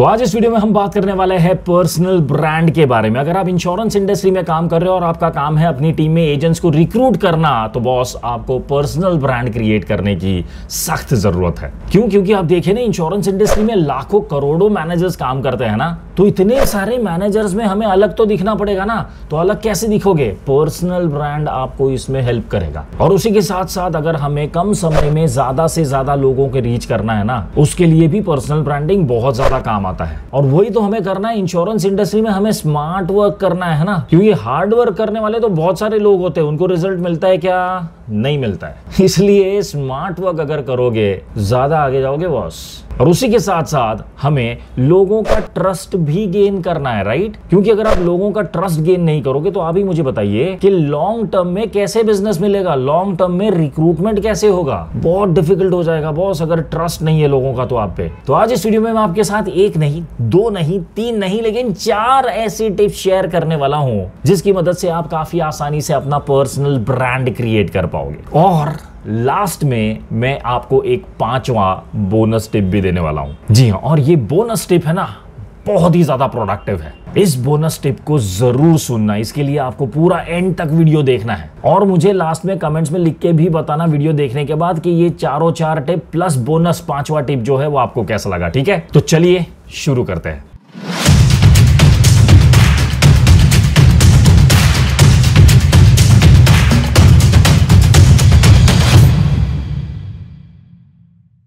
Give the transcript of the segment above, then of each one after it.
तो आज इस वीडियो में हम बात करने वाले हैं पर्सनल ब्रांड के बारे में। अगर आप इंश्योरेंस इंडस्ट्री में काम कर रहे हो और आपका काम है अपनी टीम में एजेंट्स को रिक्रूट करना, तो बॉस आपको पर्सनल ब्रांड क्रिएट करने की सख्त जरूरत है। क्यों? क्योंकि आप देखिए ना, इंश्योरेंस इंडस्ट्री में लाखों करोड़ों मैनेजर्स काम करते हैं ना, तो इतने सारे मैनेजर्स में हमें अलग तो दिखना पड़ेगा ना। तो अलग कैसे दिखोगे? पर्सनल ब्रांड आपको इसमें हेल्प करेगा। और उसी के साथ साथ अगर हमें कम समय में ज्यादा से ज्यादा लोगों के रीच करना है ना, उसके लिए भी पर्सनल ब्रांडिंग बहुत ज्यादा काम आता है। और वही तो हमें करना है इंश्योरेंस इंडस्ट्री में। हमें स्मार्ट वर्क करना है ना, क्योंकि हार्ड वर्क करने वाले तो बहुत सारे लोग होते हैं, उनको रिजल्ट मिलता है क्या? नहीं मिलता है। इसलिए स्मार्ट वर्क अगर करोगे ज्यादा आगे जाओगे बॉस। और उसी के साथ साथ हमें लोगों का ट्रस्ट भी गेन करना है, राइट? क्योंकि अगर आप लोगों का ट्रस्ट गेन नहीं करोगे तो आप ही मुझे बताइए कि लॉन्ग टर्म में कैसे बिजनेस मिलेगा, लॉन्ग टर्म में रिक्रूटमेंट कैसे होगा? बहुत डिफिकल्ट हो जाएगा बॉस अगर ट्रस्ट नहीं है लोगों का तो आप पे। तो आज इस वीडियो में मैं आपके साथ एक नहीं, दो नहीं, तीन नहीं, लेकिन 4 ऐसी टिप्स शेयर करने वाला हूं जिसकी मदद से आप काफी आसानी से अपना पर्सनल ब्रांड क्रिएट कर पाओगे। और लास्ट में मैं आपको एक 5वां बोनस टिप भी देने वाला हूं। जी हां, और ये बोनस टिप है ना, बहुत ही ज्यादा प्रोडक्टिव है। इस बोनस टिप को जरूर सुनना, इसके लिए आपको पूरा एंड तक वीडियो देखना है। और मुझे लास्ट में कमेंट्स में लिख के भी बताना वीडियो देखने के बाद कि ये 4 टिप प्लस बोनस 5वां टिप जो है वो आपको कैसा लगा। ठीक है, तो चलिए शुरू करते हैं।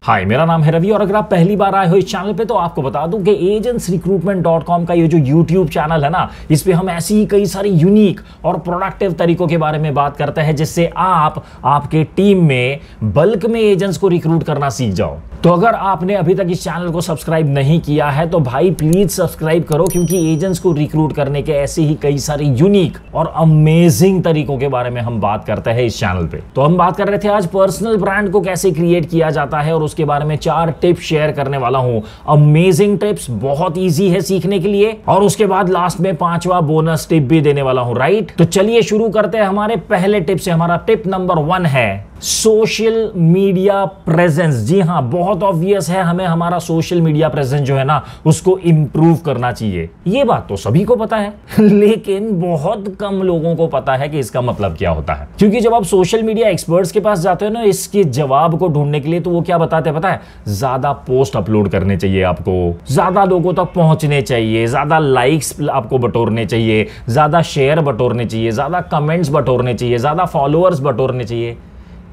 हाय, मेरा नाम है रवि और अगर आप पहली बार आए हो इस चैनल पे तो आपको बता दूं कि agentsrecruitment.com का ये जो YouTube चैनल है ना, इस पे हम ऐसी ही कई सारी यूनिक और प्रोडक्टिव तरीकों के बारे में बात करते हैं जिससे आप आपके टीम में बल्क में एजेंट्स को रिक्रूट करना सीख जाओ। तो अगर आपने अभी तक इस चैनल को सब्सक्राइब नहीं किया है तो भाई प्लीज सब्सक्राइब करो, क्योंकि एजेंट्स को रिक्रूट करने के ऐसे ही कई सारे यूनिक और अमेजिंग तरीकों के बारे में हम बात करते हैं इस चैनल पे। तो हम बात कर रहे थे आज पर्सनल ब्रांड को कैसे क्रिएट किया जाता है और उसके बारे में 4 टिप्स शेयर करने वाला हूं। अमेजिंग टिप्स, बहुत इजी है सीखने के लिए। और उसके बाद लास्ट में 5वां बोनस टिप भी देने वाला हूं, राइट? तो चलिए शुरू करते हैं हमारे पहले टिप से। हमारा टिप नंबर 1 है सोशल मीडिया प्रेजेंस। जी हां, बहुत ऑब्वियस है, हमें हमारा सोशल मीडिया प्रेजेंस जो है ना उसको इंप्रूव करना चाहिए। ये बात तो सभी को पता है, लेकिन बहुत कम लोगों को पता है कि इसका मतलब क्या होता है। क्योंकि जब आप सोशल मीडिया एक्सपर्ट्स के पास जाते हो ना इसके जवाब को ढूंढने के लिए, तो वो क्या बताते हैं पता है? ज्यादा पोस्ट अपलोड करने चाहिए आपको, ज्यादा लोगों तक पहुंचने चाहिए, ज्यादा लाइक्स आपको बटोरने चाहिए, ज्यादा शेयर बटोरने चाहिए, ज्यादा कमेंट्स बटोरने चाहिए, ज्यादा फॉलोअर्स बटोरने चाहिए।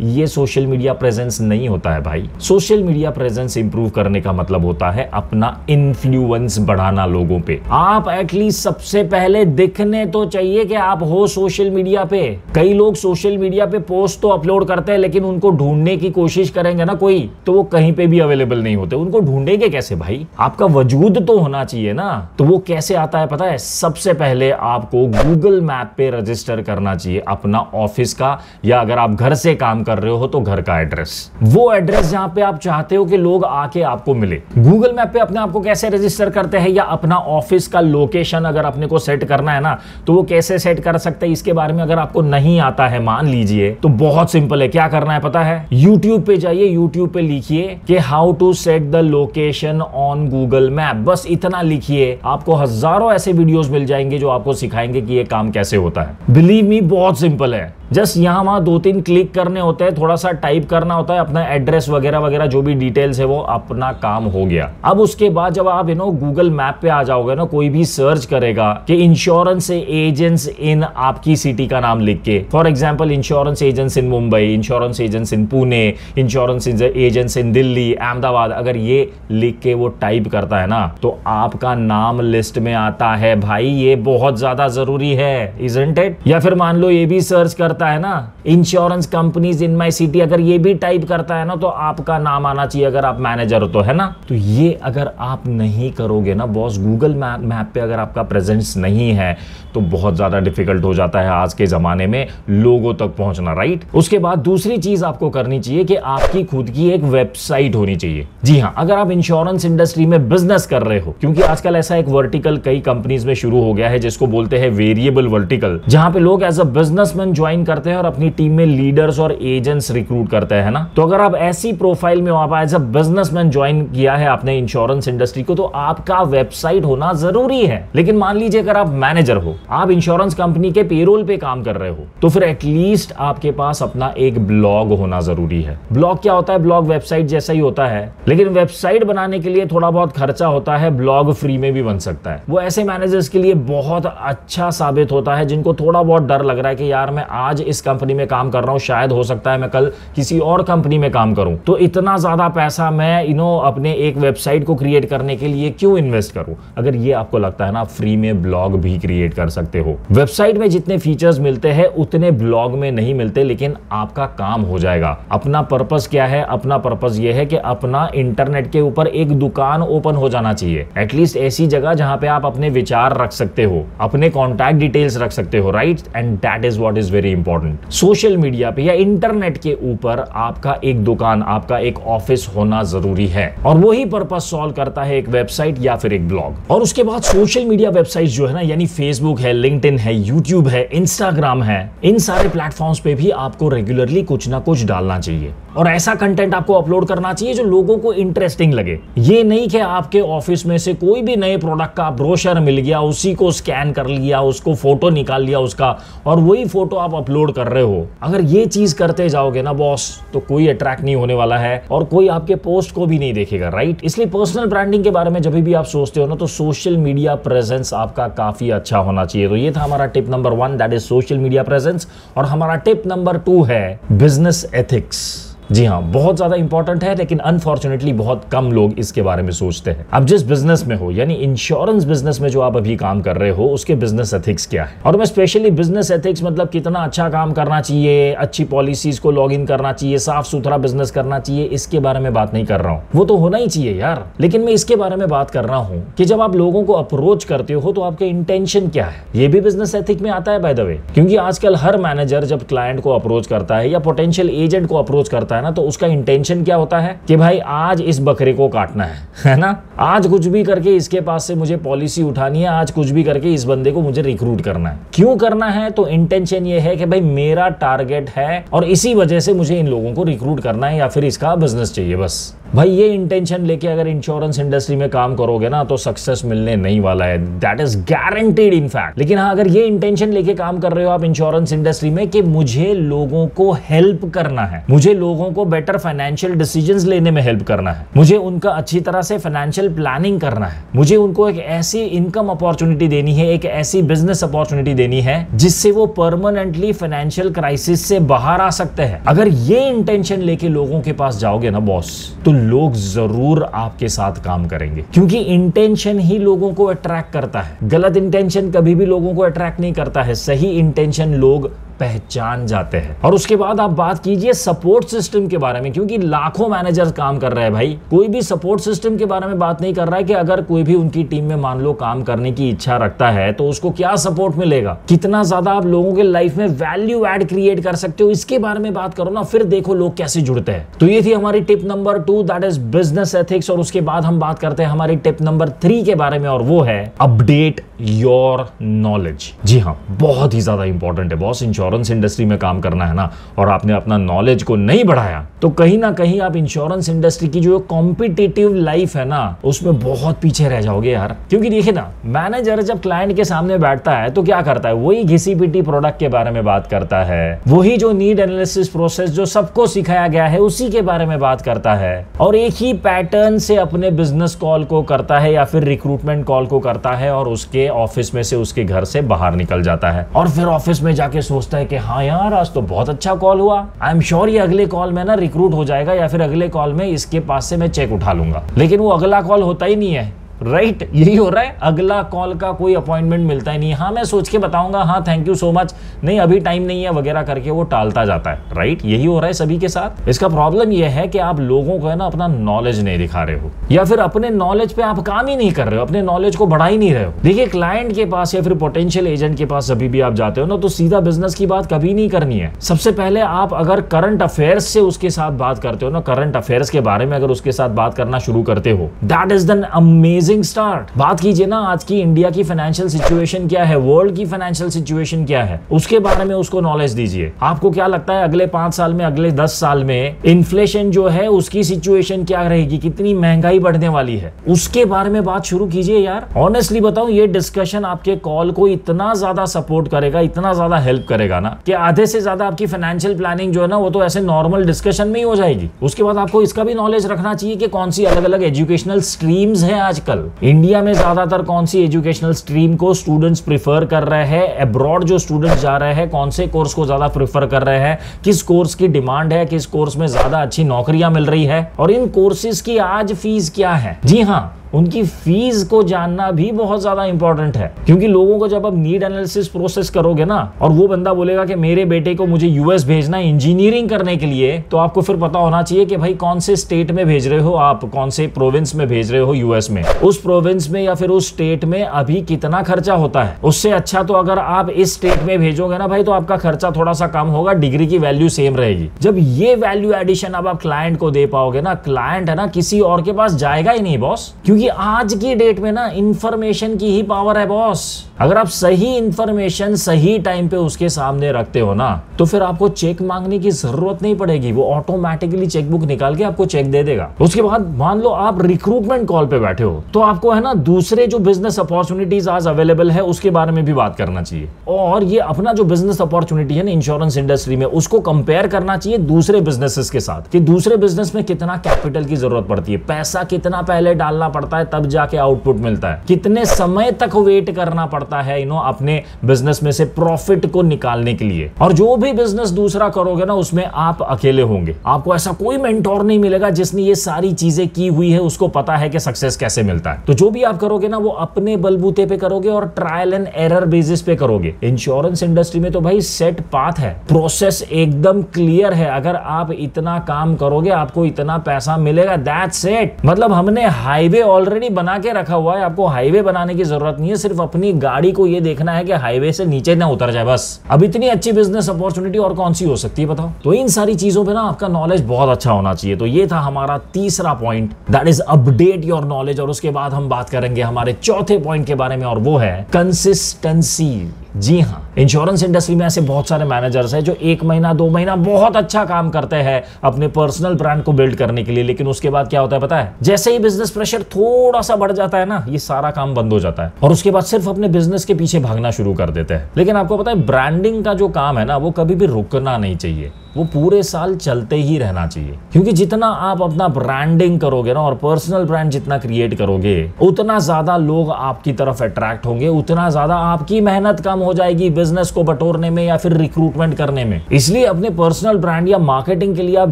ये सोशल मीडिया प्रेजेंस नहीं होता है भाई। सोशल मीडिया प्रेजेंस इंप्रूव करने का मतलब होता है अपना इन्फ्लुएंस बढ़ाना लोगों पे। आप एटलीस्ट सबसे पहले दिखने तो चाहिए कि आप हो सोशल मीडिया पे। कई लोग सोशल मीडिया पे पोस्ट तो अपलोड करते हैं, लेकिन उनको ढूंढने की कोशिश करेंगे ना कोई, तो वो कहीं पे भी अवेलेबल नहीं होते। उनको ढूंढेंगे कैसे भाई? आपका वजूद तो होना चाहिए ना। तो वो कैसे आता है पता है? सबसे पहले आपको गूगल मैप पे रजिस्टर करना चाहिए अपना ऑफिस का, या अगर आप घर से काम कर रहे हो तो घर का एड्रेस, वो एड्रेस जहां पे आप चाहते हो कि लोग आके आपको मिले। गूगल मैप पे अपने आप को कैसे रजिस्टर करते हैं, या अपना ऑफिस का लोकेशन अगर अपने को सेट करना है ना, तो वो कैसे सेट कर सकते हैं इसके बारे में अगर आपको नहीं आता है, मान लीजिए, तो बहुत सिंपल है। क्या करना है पता है? YouTube पे जाइए, YouTube पे लिखिए कि how to set the location on Google map. बस इतना लिखिए, आपको हजारों ऐसे वीडियोस मिल जाएंगे जो आपको सिखाएंगे कि ये काम कैसे होता है। बिलीव मी, बहुत सिंपल है। जस्ट यहां वहां 2-3 क्लिक करने होते हैं, थोड़ा सा टाइप करना होता है, अपना एड्रेस वगैरह वगैरह जो भी डिटेल्स है वो अपना काम हो गया। अब उसके बाद जब आप गूगल मैप पे आ जाओगे ना, कोई भी सर्च करेगा कि इंश्योरेंस एजेंट्स इन आपकी सिटी का नाम लिख के, for example insurance agents in Mumbai, insurance agents in Pune, insurance agents इन दिल्ली, अहमदाबाद, अगर ये लिख के वो टाइप करता है ना, तो आपका नाम लिस्ट में आता है भाई। ये बहुत ज्यादा जरूरी है, इजंट इट? या फिर मान लो ये भी सर्च करता है ना, insurance companies in my city, अगर ये भी टाइप करता है ना, तो आपका नाम आना चाहिए अगर आप मैनेजर हो तो, है ना? तो ये अगर आप नहीं करोगे ना बॉस, गूगल मैप पे अगर आपका प्रेजेंस नहीं है तो बहुत ज्यादा डिफिकल्ट हो जाता है आज के जमाने में लोगों तक पहुंचना, राइट? उसके बाद दूसरी चीज आपको करनी चाहिए कि आपकी खुद की एक वेबसाइट होनी चाहिए। जी हां, अगर आप इंश्योरेंस इंडस्ट्री में बिजनेस कर रहे हो, क्योंकि आजकल ऐसा एक वर्टिकल कई कंपनीज में शुरू हो गया है जिसको बोलते हैं वेरिएबल वर्टिकल, जहां पे लोग एज अ बिजनेसमैन ज्वाइन करते हैं और अपनी टीम में लीडर्स और एजेंट्स रिक्रूट करते हैं ना। तो अगर आप ऐसी प्रोफाइल में हो, आप एज अ बिजनेसमैन ज्वाइन किया है आपने इंश्योरेंस इंडस्ट्री को, तो आपका वेबसाइट होना जरूरी है। लेकिन मान लीजिए अगर आप मैनेजर हो, आप इंश्योरेंस कंपनी के पेरोल पे काम कर रहे हो, तो फिर एटलीस्ट आपके पास अपना एक ब्लॉग होना जरूरी है। ब्लॉग क्या होता है? ब्लॉग वेबसाइट जैसा ही होता है, लेकिन वेबसाइट बनाने के लिए थोड़ा बहुत खर्चा होता है। ब्लॉग फ्री में भी बन सकता है। वो ऐसे मैनेजर्स के लिए बहुत अच्छा साबित होता है जिनको थोड़ा बहुत डर लग रहा है कि यार मैं आज इस कंपनी में काम कर रहा हूं, शायद हो सकता है मैं कल किसी और कंपनी में काम करूं, तो इतना ज्यादा पैसा मैं अपने एक वेबसाइट को क्रिएट करने के लिए क्यों इन्वेस्ट करूं। अगर ये आपको लगता है ना, फ्री में ब्लॉग भी क्रिएट कर सकते हो। वेबसाइट में जितने फीचर्स मिलते हैं उतने ब्लॉग में नहीं मिलते, लेकिन आपका काम हो जाएगा। अपना पर्पस क्या है? अपना पर्पस ये है कि अपना इंटरनेट के ऊपर एक दुकान ओपन हो जाना चाहिए, एटलीस्ट ऐसी जगह जहां पे आप अपने विचार रख सकते हो, अपने कॉन्टैक्ट डिटेल्स रख सकते हो, right? And that is what is very important. Social media पे या इंटरनेट के ऊपर आपका एक दुकान, आपका एक ऑफिस होना जरूरी है, और वही पर्पस सॉल्व करता है एक वेबसाइट या फिर एक ब्लॉग। और उसके बाद सोशल मीडिया वेबसाइट जो है ना, यानी फेसबुक है, लिंक्डइन है, यूट्यूब है, इंस्टाग्राम है, इन सारे प्लेटफॉर्म्स पे भी आपको रेगुलरली कुछ ना कुछ डालना चाहिए, और ऐसा कंटेंट आपको अपलोड करना चाहिए जो लोगों को इंटरेस्टिंग लगे। ये नहीं कि आपके ऑफिस में से कोई भी नए प्रोडक्ट का ब्रोशर मिल गया, उसी को स्कैन कर लिया, उसको फोटो निकाल लिया उसका, और वही फोटो आप अपलोड कर रहे हो। अगर ये चीज करते जाओगे ना बॉस, तो कोई अट्रैक्ट नहीं होने वाला है और कोई आपके पोस्ट को भी नहीं देखेगा, राइट? इसलिए पर्सनल ब्रांडिंग के बारे में जब भी आप सोचते हो ना, तो सोशल मीडिया प्रेजेंस आपका काफी अच्छा होना चाहिए। तो ये था हमारा tip number 1, that is social media presence. और हमारा टिप नंबर 2 है बिजनेस एथिक्स। जी हाँ, बहुत ज्यादा इंपॉर्टेंट है, लेकिन अनफॉर्चुनेटली बहुत कम लोग इसके बारे में सोचते हैं। अब जिस बिजनेस में हो, यानी इंश्योरेंस बिजनेस में जो आप अभी काम कर रहे हो, उसके बिजनेस एथिक्स क्या है? और मैं स्पेशली बिजनेस एथिक्स मतलब कितना अच्छा काम करना चाहिए, अच्छी पॉलिसीज को लॉग इन करना चाहिए, साफ सुथरा बिजनेस करना चाहिए, इसके बारे में बात नहीं कर रहा हूँ। वो तो होना ही चाहिए यार, लेकिन मैं इसके बारे में बात कर रहा हूँ कि जब आप लोगों को अप्रोच करते हो तो आपके इंटेंशन क्या है। ये भी बिजनेस एथिक में आता है बाय द वे, क्योंकि आजकल हर मैनेजर जब क्लाइंट को अप्रोच करता है या पोटेंशियल एजेंट को अप्रोच करता है ना, तो उसका इंटेंशन क्या होता है कि भाई आज इस बकरे को काटना है ना, आज कुछ भी करके इसके पास से मुझे पॉलिसी उठानी है, आज कुछ भी करके इस बंदे को मुझे रिक्रूट करना है। क्यों करना है? तो इंटेंशन ये है कि भाई मेरा टारगेट है और इसी वजह से मुझे इन लोगों को रिक्रूट करना है या फिर इसका बिजनेस चाहिए। बस भाई ये इंटेंशन लेके अगर इंश्योरेंस इंडस्ट्री में काम करोगे ना, तो सक्सेस मिलने नहीं वाला है, that is guaranteed in fact. लेकिन हाँ, अगर ये इंटेंशन लेके काम कर रहे हो आप इंश्योरेंस इंडस्ट्री में कि मुझे लोगों को हेल्प करना है, मुझे लोगों को बेटर फाइनेंशियल डिसीजंस लेने में हेल्प करना है, मुझे उनका अच्छी तरह से फाइनेंशियल प्लानिंग करना है, मुझे उनको एक ऐसी इनकम अपॉर्चुनिटी देनी है, एक ऐसी बिजनेस अपॉर्चुनिटी देनी है जिससे वो परमानेंटली फाइनेंशियल क्राइसिस से बाहर आ सकते हैं। अगर ये इंटेंशन लेके लोगों के पास जाओगे ना बॉस, तो लोग जरूर आपके साथ काम करेंगे, क्योंकि इंटेंशन ही लोगों को अट्रैक्ट करता है। गलत इंटेंशन कभी भी लोगों को अट्रैक्ट नहीं करता है, सही इंटेंशन लोग पहचान जाते हैं। और उसके बाद आप बात कीजिए सपोर्ट सिस्टम के बारे में, क्योंकि लाखों मैनेजर्स काम कर रहे हैं भाई, कोई भी सपोर्ट सिस्टम के बारे में बात नहीं कर रहा है कि अगर कोई भी उनकी टीम में मान लो काम करने की इच्छा रखता है तो उसको क्या सपोर्ट मिलेगा, कितना ज्यादा आप लोगों के लाइफ में वैल्यू ऐड क्रिएट कर सकते हो, इसके बारे में बात करो ना, फिर देखो लोग कैसे जुड़ते हैं। तो ये थी हमारी tip number 2, that is business ethics. और उसके बाद हम बात करते हैं हमारी टिप नंबर 3 के बारे में, और वो है अपडेट योर नॉलेज। जी हाँ, बहुत ही ज्यादा इंपॉर्टेंट है बॉस। इंश्योरेंस इंडस्ट्री में काम करना है ना, और आपने अपना नॉलेज को नहीं बढ़ाया, तो कहीं ना कहीं आप इंश्योरेंस इंडस्ट्री की जो कॉम्पिटिटिव लाइफ है ना, उसमें बहुत पीछे रह जाओगे यार। क्योंकि देखिए ना, मैनेजर जब क्लाइंट के सामने बैठता है तो क्या करता है, वही घिसी पिटी प्रोडक्ट के बारे में बात करता है, वही जो नीड एनालिसिस प्रोसेस जो सबको सिखाया गया है उसी के बारे में बात करता है, और एक ही पैटर्न से अपने बिजनेस कॉल को करता है या फिर रिक्रूटमेंट कॉल को करता है, और उसके ऑफिस में से, उसके घर से बाहर निकल जाता है, और फिर ऑफिस में जाके सोचता है कि हाँ यार आज तो बहुत अच्छा कॉल हुआ, आई एम श्योर ये अगले कॉल में ना रिक्रूट हो जाएगा, या फिर अगले कॉल में इसके पास से मैं चेक उठा लूंगा। लेकिन वो अगला कॉल होता ही नहीं है, राइट? यही हो रहा है, अगला कॉल का कोई अपॉइंटमेंट मिलता ही नहीं। हाँ मैं सोच के बताऊंगा, हाँ थैंक यू सो मच, नहीं अभी टाइम नहीं है वगैरह करके वो टालता जाता है, राइट? यही हो रहा है सभी के साथ। इसका प्रॉब्लम यह है कि आप लोगों को है ना अपना नॉलेज नहीं दिखा रहे हो, या फिर अपने नॉलेज पे आप काम ही नहीं कर रहे हो, अपने नॉलेज को बढ़ा ही नहीं रहे हो। देखिए क्लाइंट के पास या फिर पोटेंशियल एजेंट के पास जब भी आप जाते हो ना, तो सीधा बिजनेस की बात कभी नहीं करनी है। सबसे पहले आप अगर करंट अफेयर्स से उसके साथ बात करते हो ना, करंट अफेयर्स के बारे में अगर उसके साथ बात करना शुरू करते हो, that is an amazing amazing start. बात कीजिए ना आज की इंडिया की फाइनेंशियल सिचुएशन क्या है, वर्ल्ड की फाइनेंशियल सिचुएशन क्या है, उसके बारे में उसको नॉलेज दीजिए। आपको क्या लगता है अगले 5 साल में, अगले 10 साल में इन्फ्लेशन जो है उसकी सिचुएशन क्या रहेगी, कितनी महंगाई बढ़ने वाली है, उसके बारे में बात शुरू कीजिए यार। ऑनेस्टली बताऊं, ये डिस्कशन आपके कॉल को इतना ज्यादा सपोर्ट करेगा, इतना ज्यादा हेल्प करेगा ना कि आधे से ज्यादा आपकी फाइनेंशियल प्लानिंग जो है ना वो तो ऐसे नॉर्मल डिस्कशन में ही हो जाएगी। उसके बाद आपको इसका भी नॉलेज रखना चाहिए कि कौन सी अलग अलग एजुकेशनल स्ट्रीम्स हैं आजकल इंडिया में, ज्यादातर कौन सी एजुकेशनल स्ट्रीम को स्टूडेंट्स प्रिफर कर रहे हैं, अब्रॉड जो स्टूडेंट्स जा रहे हैं कौन से कोर्स को ज्यादा प्रिफर कर रहे हैं, किस कोर्स की डिमांड है, किस कोर्स में ज्यादा अच्छी नौकरियां मिल रही है, और इन कोर्सेज की आज फीस क्या है। जी हाँ, उनकी फीस को जानना भी बहुत ज्यादा इंपॉर्टेंट है, क्योंकि लोगों को जब आप नीड एनालिसिस प्रोसेस करोगे ना और वो बंदा बोलेगा कि मेरे बेटे को मुझे यूएस भेजना है इंजीनियरिंग करने के लिए, तो आपको फिर पता होना चाहिए कि भाई कौन से स्टेट में भेज रहे हो आप, कौन से प्रोविंस में भेज रहे हो यूएस में, उस प्रोविंस में या फिर उस स्टेट में अभी कितना खर्चा होता है। उससे अच्छा तो अगर आप इस स्टेट में भेजोगे ना भाई, तो आपका खर्चा थोड़ा सा कम होगा, डिग्री की वैल्यू सेम रहेगी। जब ये वैल्यू एडिशन अब आप क्लाइंट को दे पाओगे ना, क्लाइंट है ना किसी और के पास जाएगा ही नहीं बॉस, क्योंकि आज की डेट में ना इंफॉर्मेशन की ही पावर है बॉस। अगर आप सही इंफॉर्मेशन सही टाइम पे उसके सामने रखते हो ना, तो फिर आपको चेक मांगने की जरूरत नहीं पड़ेगी, वो ऑटोमेटिकली चेकबुक निकाल के आपको चेक दे देगा। उसके बाद मान लो आप रिक्रूटमेंट कॉल पे बैठे हो, तो आपको है ना दूसरे जो बिजनेस अपॉर्चुनिटीज आज अवेलेबल है उसके बारे में भी बात करना चाहिए, और ये अपना जो बिजनेस अपॉर्चुनिटी है ना इंश्योरेंस इंडस्ट्री में, उसको कंपेयर करना चाहिए दूसरे बिजनेसेस के साथ कि दूसरे बिजनेस में कितना कैपिटल की जरूरत पड़ती है, पैसा कितना पहले डालना पड़ता है तब जाके आउटपुट मिलता है, कितने समय तक वेट करना पड़ता है अपने बिजनेस में से प्रॉफिट को निकालने के लिए। और जो भी बिजनेस दूसरा करोगे ना उसमें आप अकेले होंगे, आपको ऐसा कोई मेंटोर नहीं मिलेगा जिसने ये सारी चीजें की हुई है, उसको पता है कि सक्सेस कैसे मिलता है। तो जो भी आप करोगे ना वो अपने बलबूते पे करोगे और ट्रायल एंड एरर बेसिस पे करोगे। इंश्योरेंस इंडस्ट्री में तो भाई सेट पाथ है, प्रोसेस एकदम क्लियर है, अगर आप इतना काम करोगे आपको इतना पैसा मिलेगा, दैट्स इट। मतलब हमने हाईवे ऑलरेडी बना के रखा हुआ है, आपको हाईवे बनाने की जरूरत नहीं है, सिर्फ अपनी गाड़ी को ये देखना है कि हाईवे से नीचे ना उतर जाए बस। अब इतनी अच्छी बिजनेस अपॉर्चुनिटी और कौन सी हो सकती है बताओ। तो इन सारी चीजों पे ना आपका नॉलेज बहुत अच्छा होना चाहिए। तो ये था हमारा तीसरा point, that is update your knowledge. और उसके बाद हम बात करेंगे हमारे चौथे पॉइंट के बारे में, और वो है कंसिस्टेंसी। जी हाँ, इंश्योरेंस इंडस्ट्री में ऐसे बहुत सारे मैनेजर्स हैं जो 1 महीना 2 महीना बहुत अच्छा काम करते हैं अपने पर्सनल ब्रांड को बिल्ड करने के लिए, लेकिन उसके बाद क्या होता है पता है, जैसे ही बिजनेस प्रेशर थोड़ा सा बढ़ जाता है ना, ये सारा काम बंद हो जाता है और उसके बाद सिर्फ अपने बिजनेस के पीछे भागना शुरू कर देते हैं। लेकिन आपको पता है ब्रांडिंग का जो काम है ना वो कभी भी रुकना नहीं चाहिए, वो पूरे साल चलते ही रहना चाहिए, क्योंकि जितना आप अपना ब्रांडिंग करोगे ना और पर्सनल ब्रांड जितना क्रिएट करोगे, उतना ज्यादा लोग आपकी तरफ अट्रैक्ट होंगे, उतना ज्यादा आपकी मेहनत कम हो जाएगी बिजनेस को बटोरने में या फिर रिक्रूटमेंट करने में। इसलिए अपने पर्सनल ब्रांड या मार्केटिंग के लिए आप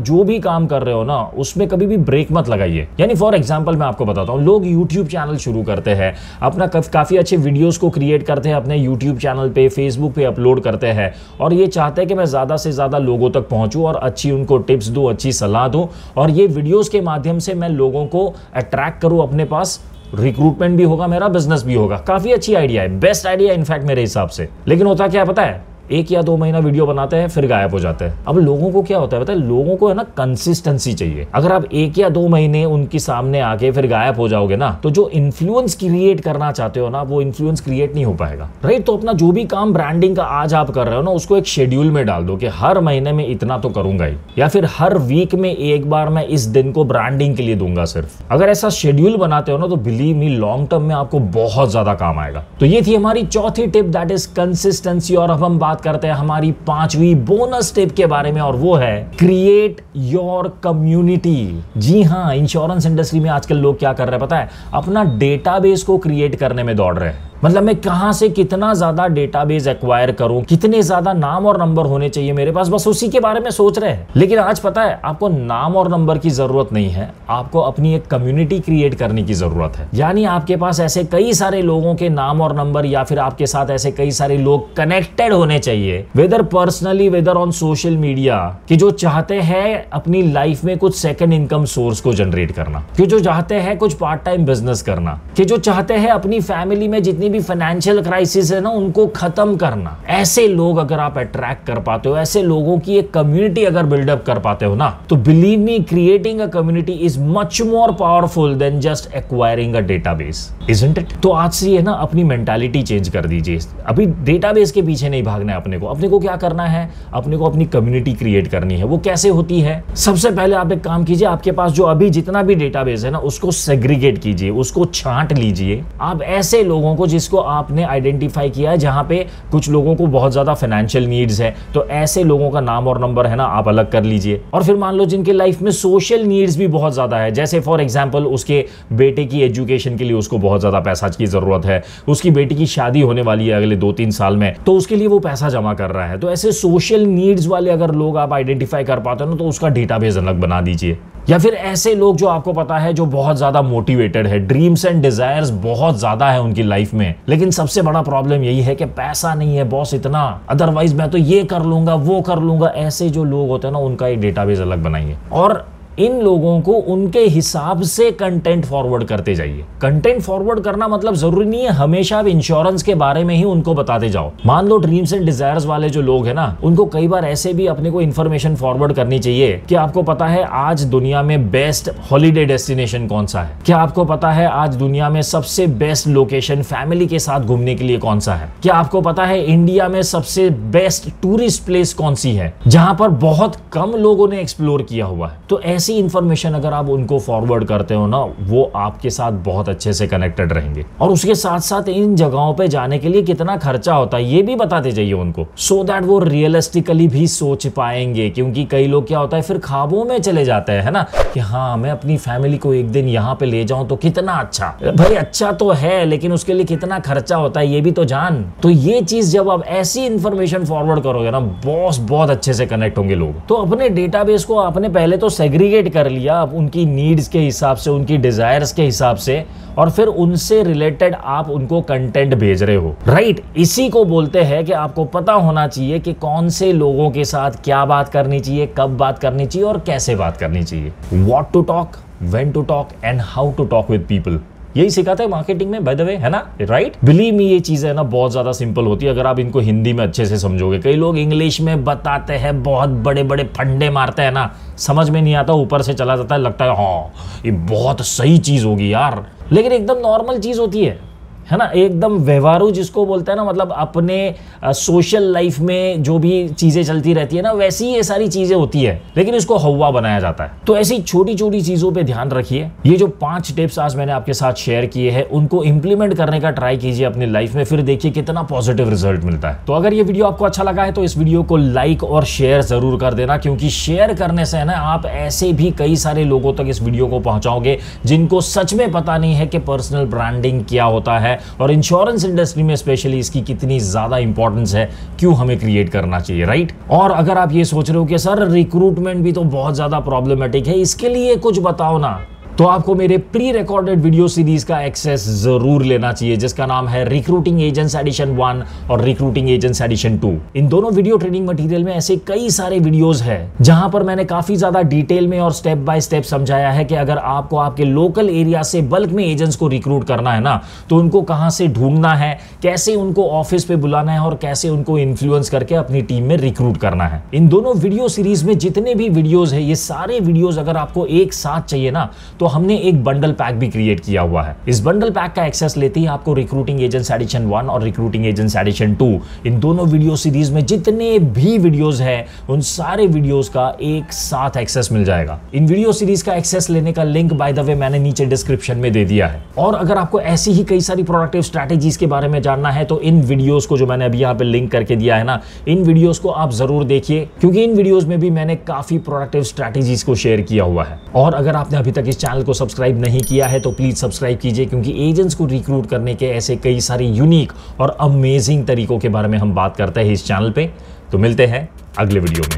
जो भी काम कर रहे हो ना उसमें कभी भी ब्रेक मत लगाइए। यानी फॉर एग्जांपल मैं आपको बताता हूँ, लोग यूट्यूब चैनल शुरू करते हैं, अपना काफी अच्छे वीडियोस को क्रिएट करते हैं अपने यूट्यूब चैनल पे, फेसबुक पे अपलोड करते हैं, और ये चाहते हैं कि मैं ज्यादा से ज्यादा लोगों तक पहुंचूं और अच्छी उनको टिप्स दूं, अच्छी सलाह दूं, और ये वीडियोस के माध्यम से मैं लोगों को अट्रैक्ट करूं अपने पास, रिक्रूटमेंट भी होगा, मेरा बिजनेस भी होगा। काफी अच्छी आइडिया है, बेस्ट आइडिया इनफैक्ट मेरे हिसाब से। लेकिन होता क्या पता है, 1 या 2 महीना वीडियो बनाते हैं फिर गायब हो जाते हैं। अब लोगों को क्या होता है पता है, लोगों को है ना कंसिस्टेंसी चाहिए। अगर आप 1 या 2 महीने उनके सामने आके फिर गायब हो जाओगे ना, तो जो इन्फ्लुएंस क्रिएट करना चाहते हो ना वो इन्फ्लुएंस क्रिएट नहीं हो पाएगा, राइट। तो अपना जो भी काम ब्रांडिंग का आज आप कर रहे हो ना उसको एक शेड्यूल में डाल दो कि हर महीने में इतना तो करूंगा ही, या फिर हर वीक में एक बार मैं इस दिन को ब्रांडिंग के लिए दूंगा सिर्फ। अगर ऐसा शेड्यूल बनाते हो ना तो बिलीव मी लॉन्ग टर्म में आपको बहुत ज्यादा काम आएगा। तो ये थी हमारी चौथी टिप, दैट इज कंसिस्टेंसी। और अब हम बात करते हैं हमारी 5वीं बोनस टिप के बारे में, और वो है क्रिएट योर कम्युनिटी। जी हाँ, इंश्योरेंस इंडस्ट्री में आजकल लोग क्या कर रहे हैं पता है, अपना डेटाबेस को क्रिएट करने में दौड़ रहे हैं। मतलब मैं कहां से कितना ज्यादा डेटाबेस एक्वायर करूं, कितने ज्यादा नाम और नंबर होने चाहिए मेरे पास, बस उसी के बारे में सोच रहे हैं। लेकिन आज पता है आपको नाम और नंबर की जरूरत नहीं है, आपको अपनी एक कम्युनिटी क्रिएट करने की जरूरत है। यानी आपके पास ऐसे कई सारे लोगों के नाम और नंबर, या फिर आपके साथ ऐसे कई सारे लोग कनेक्टेड होने चाहिए, whether personally whether on social media, कि जो चाहते हैं अपनी लाइफ में कुछ सेकंड इनकम सोर्स को जनरेट करना, कि जो चाहते हैं कुछ पार्ट टाइम बिजनेस करना, कि जो चाहते हैं अपनी फैमिली में जितनी जितनी भी फाइनेंशियल क्राइसिस है ना उनको खत्म करना। ऐसे लोग अगर आप अट्रैक्ट कर पाते हो, ऐसे लोगों की एक कम्युनिटी अगर बिल्डअप कर पाते हो ना, तो believe me creating a community is much more powerful than just acquiring a database, isn't it? तो आज से ये ना अपनी मेंटालिटी चेंज कर दीजिए। अभी डेटाबेस के पीछे नहीं भागना है अपने को क्या करना है, अपने को अपनी कम्युनिटी क्रिएट करनी है। वो कैसे होती है? सबसे पहले आप एक काम कीजिए, आपके पास जो अभी जितना भी डेटाबेस है ना उसको सेग्रीगेट कीजिए, उसको छांट लीजिए। आप ऐसे लोगों को जिसको आपने आइडेंटिफाई किया है, जहां पे कुछ लोगों को बहुत ज्यादा फाइनेंशियल नीड्स है, तो ऐसे लोगों का नाम और नंबर है ना आप अलग कर लीजिए। और फिर मान लो जिनके लाइफ में सोशल नीड्स भी बहुत ज्यादा है, जैसे फॉर एग्जांपल उसके बेटे की एजुकेशन के लिए उसको बहुत ज्यादा पैसा की जरूरत है, उसकी बेटी की शादी होने वाली है अगले 2-3 साल में, तो उसके लिए वो पैसा जमा कर रहा है। तो ऐसे सोशल नीड्स वाले अगर लोग आप आइडेंटिफाई कर पाते हो ना, तो उसका डेटाबेस अलग बना दीजिए। या फिर ऐसे लोग जो आपको पता है जो बहुत ज्यादा मोटिवेटेड है, ड्रीम्स एंड डिजायर्स बहुत ज्यादा है उनकी लाइफ में, लेकिन सबसे बड़ा प्रॉब्लम यही है कि पैसा नहीं है बॉस इतना, अदरवाइज मैं तो ये कर लूंगा वो कर लूंगा। ऐसे जो लोग होते हैं ना उनका एक डेटाबेस अलग बनाइए और इन लोगों को उनके हिसाब से कंटेंट फॉरवर्ड करते जाइए। कंटेंट फॉरवर्ड करना मतलब जरूरी नहीं है हमेशा आप इंश्योरेंस के बारे में ही उनको बताते जाओ। मान लो ड्रीम्स एंड डिजायर्स वाले जो लोग हैं ना, उनको कई बार ऐसे भी अपने को इंफॉर्मेशन फॉरवर्ड करनी चाहिए कि आपको पता है आज दुनिया में बेस्ट हॉलीडे डेस्टिनेशन कौन सा है, क्या आपको पता है आज दुनिया में सबसे बेस्ट लोकेशन फैमिली के साथ घूमने के लिए कौन सा है, क्या आपको पता है इंडिया में सबसे बेस्ट टूरिस्ट प्लेस कौन सी है जहां पर बहुत कम लोगों ने एक्सप्लोर किया हुआ है। तो ऐसी इंफॉर्मेशन अगर आप उनको फॉरवर्ड करते हो ना, वो आपके साथ बहुत अच्छे से कनेक्टेड रहेंगे। और उसके साथ साथ इन जगहों पे जाने के लिए कितना खर्चा होता है ये भी बताते जाइए उनको, सो दैट वो रियलिस्टिकली भी सोच पाएंगे। क्योंकि कई लोग क्या होता है फिर ख्वाबों में चले जाते हैं, है ना, कि हाँ मैं अपनी फैमिली को एक दिन यहाँ पे ले जाऊं तो कितना अच्छा। भाई अच्छा तो है, लेकिन उसके लिए कितना खर्चा होता है ये भी तो जान। तो ये चीज जब आप ऐसी इंफॉर्मेशन फॉरवर्ड करोगे ना, बॉस बहुत अच्छे से कनेक्ट होंगे लोग। तो अपने डेटाबेस को आपने पहले तो सेग्रीगेट कर लिया आप उनकी नीड्स के हिसाब से, उनकी डिजायर्स के हिसाब से, और फिर उनसे रिलेटेड आप उनको कंटेंट भेज रहे हो, राइट? इसी को बोलते हैं कि आपको पता होना चाहिए कि कौन से लोगों के साथ क्या बात करनी चाहिए, कब बात करनी चाहिए और कैसे बात करनी चाहिए। What to talk, when to talk and how to talk with people, यही सिखाते हैं मार्केटिंग में बाय द वे, है ना, राइट? बिलीव मी ये चीजें ना बहुत ज्यादा सिंपल होती है अगर आप इनको हिंदी में अच्छे से समझोगे। कई लोग इंग्लिश में बताते हैं, बहुत बड़े बड़े फंडे मारते हैं ना, समझ में नहीं आता, ऊपर से चला जाता है, लगता है हाँ ये बहुत सही चीज होगी यार, लेकिन एकदम नॉर्मल चीज होती है ना, एकदम व्यवहारू जिसको बोलते हैं ना, मतलब अपने सोशल लाइफ में जो भी चीजें चलती रहती है ना वैसी ये सारी चीजें होती है, लेकिन इसको हवा बनाया जाता है। तो ऐसी छोटी छोटी चीजों पे ध्यान रखिए। ये जो 5 टिप्स आज मैंने आपके साथ शेयर किए हैं उनको इंप्लीमेंट करने का ट्राई कीजिए अपनी लाइफ में, फिर देखिए कितना पॉजिटिव रिजल्ट मिलता है। तो अगर ये वीडियो आपको अच्छा लगा है तो इस वीडियो को लाइक और शेयर जरूर कर देना, क्योंकि शेयर करने से ना आप ऐसे भी कई सारे लोगों तक इस वीडियो को पहुंचाओगे जिनको सच में पता नहीं है कि पर्सनल ब्रांडिंग क्या होता है और इंश्योरेंस इंडस्ट्री में स्पेशली इसकी कितनी ज्यादा इंपॉर्टेंस है, क्यों हमें क्रिएट करना चाहिए, राइट? और अगर आप ये सोच रहे हो कि सर रिक्रूटमेंट भी तो बहुत ज्यादा प्रॉब्लमेटिक है, इसके लिए कुछ बताओ ना, तो आपको मेरे प्री रिकॉर्डेड वीडियो सीरीज का एक्सेस जरूर लेना चाहिए जिसका नाम है रिक्रूटिंग एजेंट्स एडिशन 1 और रिक्रूटिंग एजेंट्स एडिशन 2। इन दोनों वीडियो ट्रेनिंग मटेरियल में ऐसे कई सारे वीडियोस हैं जहां पर मैंने काफी ज्यादा डिटेल में और स्टेप बाय स्टेप समझाया है कि अगर आपको आपके लोकल एरिया से बल्क में एजेंट्स को रिक्रूट करना है ना, तो उनको कहां से ढूंढना है, कैसे उनको ऑफिस पे बुलाना है और कैसे उनको इन्फ्लुएंस करके अपनी टीम में रिक्रूट करना है। इन दोनों वीडियो सीरीज में जितने भी वीडियोज है, ये सारे वीडियोज अगर आपको एक साथ चाहिए ना, तो हमने एक बंडल पैक भी क्रिएट किया हुआ है। इस बंडल पैक का एक्सेस लेते ही आपको रिक्रूटिंग एजेंट्स एडिशन 1 और रिक्रूटिंग एजेंट्स एडिशन 2 इन दोनों वीडियो सीरीज में जितने भी वीडियोस हैं उन सारे वीडियोस का एक साथ एक्सेस मिल जाएगा। इन वीडियो सीरीज का एक्सेस लेने का लिंक बाय द वे मैंने नीचे डिस्क्रिप्शन में दे दिया है। और अगर आपको ऐसी ही कई सारी प्रोडक्टिव स्ट्रैटेजीज के बारे में जानना है तो इन वीडियोस को जो मैंने अभी यहाँ पे लिंक करके दिया है ना, इन वीडियोस को आप जरूर देखिए, क्योंकि इन वीडियोस में भी मैंने काफी प्रोडक्टिव स्ट्रैटेजीज को शेयर किया हुआ है। और अगर आपने अभी तक इस चैनल को सब्सक्राइब नहीं किया है तो प्लीज सब्सक्राइब कीजिए, क्योंकि एजेंट्स को रिक्रूट करने के ऐसे कई सारे यूनिक और अमेजिंग तरीकों के बारे में हम बात करते हैं इस चैनल पे। तो मिलते हैं अगले वीडियो में।